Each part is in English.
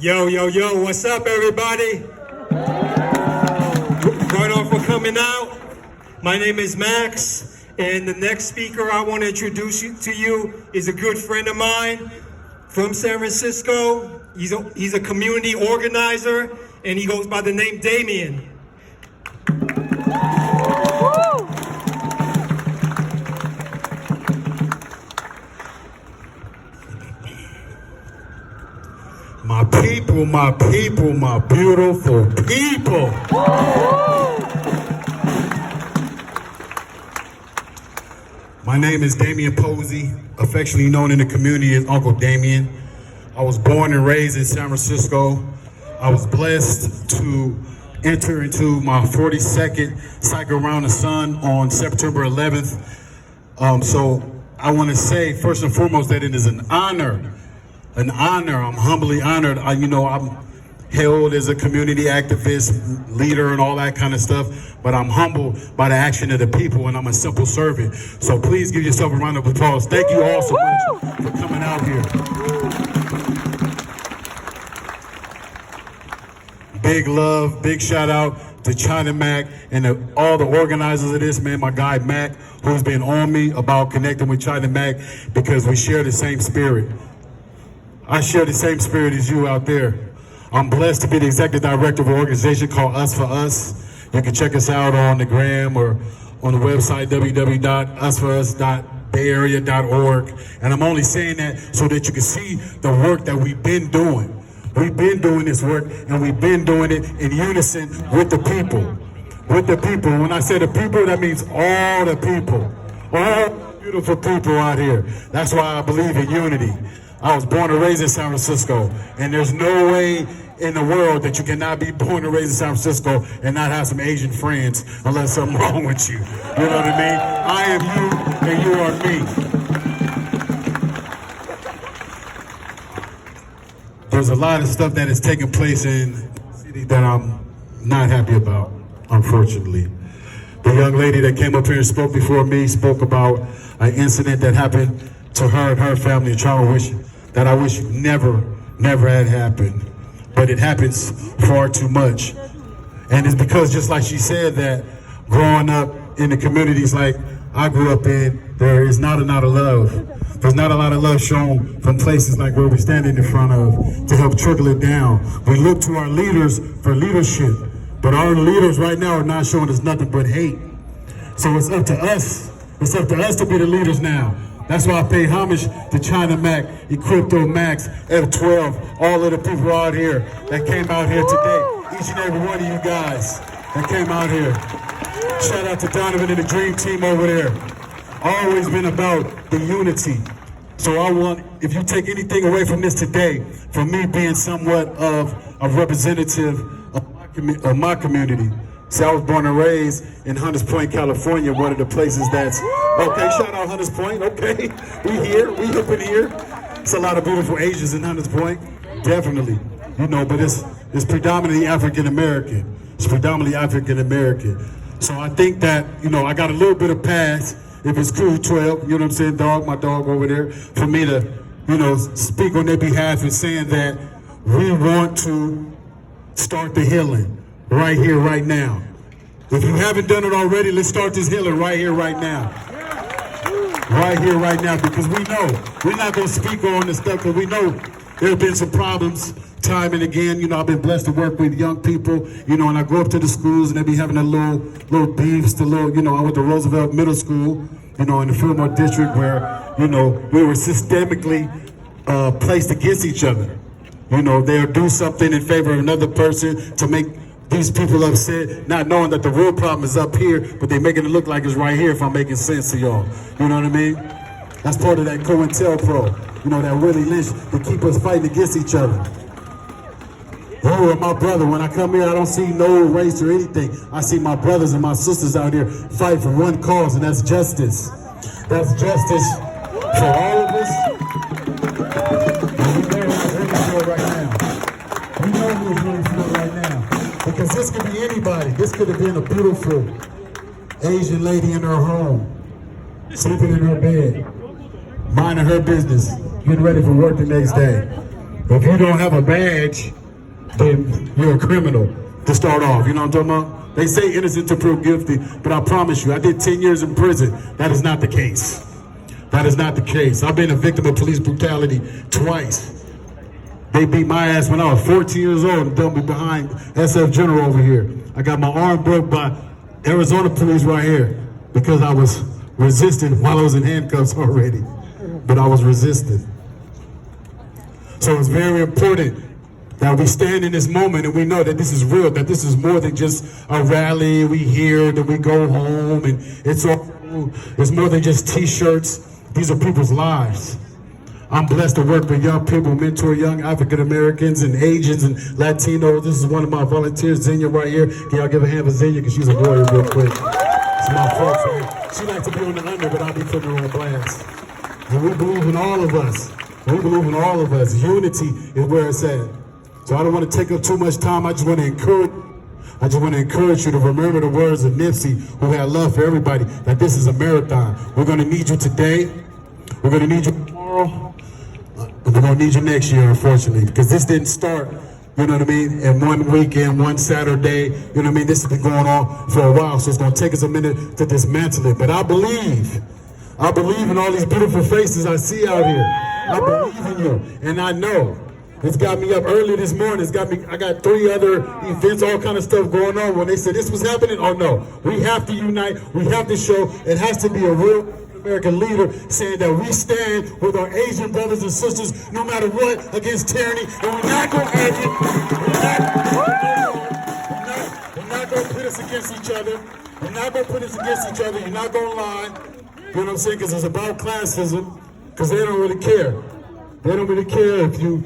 Yo, yo, yo, what's up, everybody? Right off for coming out. My name is Max, and the next speaker I want to introduce to you is a good friend of mine from San Francisco. He's a community organizer, and he goes by the name Damien. My people, my people, my beautiful people. My name is Damien Posey, affectionately known in the community as Uncle Damien. I was born and raised in San Francisco. I was blessed to enter into my 42nd cycle around the sun on September 11th. So I want to say, first and foremost, that it is an honor. I'm humbly honored. I'm hailed as a community activist, leader, and all that kind of stuff, but I'm humbled by the action of the people, and I'm a simple servant. So please give yourself a round of applause. Thank you all so much for coming out here. Big love, big shout out to China Mac and all the organizers of this, man. My guy Mac, who's been on me about connecting with China Mac because we share the same spirit. I share the same spirit as you out there. I'm blessed to be the executive director of an organization called Us for Us. You can check us out on the gram or on the website www.usforus.bayarea.org. And I'm only saying that so that you can see the work that we've been doing. We've been doing this work, and we've been doing it in unison with the people. With the people. When I say the people, that means all the people. All the beautiful people out here. That's why I believe in unity. I was born and raised in San Francisco, and there's no way in the world that you cannot be born and raised in San Francisco and not have some Asian friends unless something's wrong with you. You know what I mean? I am you, and you are me. There's a lot of stuff that is taking place in the city that I'm not happy about, unfortunately. The young lady that came up here and spoke before me spoke about an incident that happened to her and her family, that I wish never had happened. But it happens far too much. And it's because, just like she said, that growing up in the communities like I grew up in, there is not a lot of love. There's not a lot of love shown from places like where we're standing in front of to help trickle it down. We look to our leaders for leadership, but our leaders right now are not showing us nothing but hate. So it's up to us. It's up to us to be the leaders now. That's why I pay homage to China Mac, Crypto Max, F12, all of the people out here that came out here today. Each and every one of you guys that came out here. Shout out to Donovan and the Dream Team over there. Always been about the unity. So I want, if you take anything away from this today, from me being somewhat of a representative of my community. See, I was born and raised in Hunters Point, California, one of the places that's, okay, shout out Hunters Point, okay, we up in here. It's a lot of beautiful Asians in Hunters Point, definitely, but it's predominantly African-American. It's predominantly African-American. So I think that, I got a little bit of pass, if it's cool, 12, you know what I'm saying, my dog over there, for me to, speak on their behalf and saying that we want to start the healing. Right here, right now. If you haven't done it already, let's start this healing right here, right now. Right here, right now, because we know we're not going to speak on this stuff, but we know there have been some problems time and again. I've been blessed to work with young people, and I go up to the schools and they be having a little beefs, I went to Roosevelt Middle School, in the Fillmore District where, we were systemically placed against each other. They'll do something in favor of another person to make these people upset, not knowing that the real problem is up here, but they're making it look like it's right here, if I'm making sense to y'all. You know what I mean? That's part of that COINTELPRO, that Willie Lynch, to keep us fighting against each other. Oh, my brother, when I come here, I don't see no race or anything. I see my brothers and my sisters out here fight for one cause, and that's justice. That's justice for all of us. And we know how we feel right now. We know who really feel right now. Because this could be anybody. This could have been a beautiful Asian lady in her home, sleeping in her bed, minding her business, getting ready for work the next day. If you don't have a badge, then you're a criminal to start off. You know what I'm talking about? They say innocent to prove guilty, but I promise you, I did 10 years in prison. That is not the case. That is not the case. I've been a victim of police brutality twice. They beat my ass when I was 14 years old and dumped me behind SF General over here. I got my arm broke by Arizona police right here because I was resisting while I was in handcuffs already. But I was resisting. So it's very important that we stand in this moment and we know that this is real, that this is more than just a rally. We hear that we go home and it's more than just t-shirts. These are people's lives. I'm blessed to work with young people, mentor young African Americans and Asians and Latinos. This is one of my volunteers, Xenia, right here. Can y'all give a hand for Xenia because she's a warrior real quick. It's my folks, man. She likes to be on the under, but I'll be putting her on blast. And we believe in all of us. We believe in all of us. Unity is where it's at. So I don't want to take up too much time. I just want to encourage you to remember the words of Nipsey, who had love for everybody, that this is a marathon. We're going to need you today. We're going to need you tomorrow. We're going to need you next year, unfortunately, because this didn't start, you know what I mean, in one weekend, one Saturday. You know what I mean? This has been going on for a while, so it's going to take us a minute to dismantle it. But I believe in all these beautiful faces I see out here. I believe in you, and I know. It's got me up early this morning. I got 3 other events, all kind of stuff going on. When they said this was happening, oh no. We have to unite. We have to show. It has to be a real American leader saying that we stand with our Asian brothers and sisters no matter what against tyranny. And we're not going to argue. We're not going to put us against each other. We're not going to put us against each other. You're not going to lie. You know what I'm saying? Because it's about classism. Because they don't really care. They don't really care if you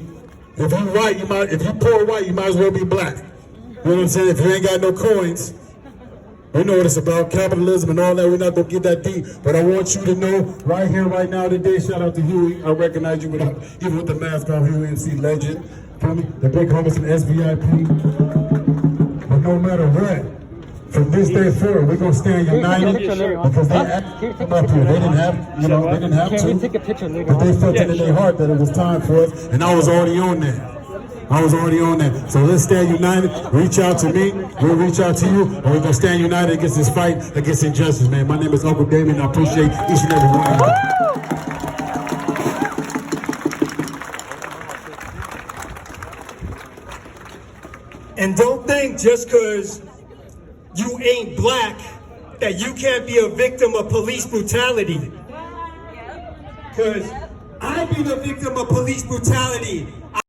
white, if you poor white, you might as well be black. You know what I'm saying? If you ain't got no coins, we know what it's about, capitalism and all that. We're not gonna get that deep, but I want you to know right here, right now, today. Shout out to Huey. I recognize you even with the mask on, Huey MC legend. Feel me? The big homies in SVIP. But no matter what, from this day forward, we're gonna stand united because they asked to come up here. They didn't have, they didn't have to, but they felt it in their heart that it was time for us, and I was already on that. So let's stand united. Reach out to me. We'll reach out to you, and we're gonna stand united against this fight against injustice, man. My name is Uncle Damien. I appreciate each and every one of you. And don't think just because you ain't black that you can't be a victim of police brutality. Because I've been a victim of police brutality.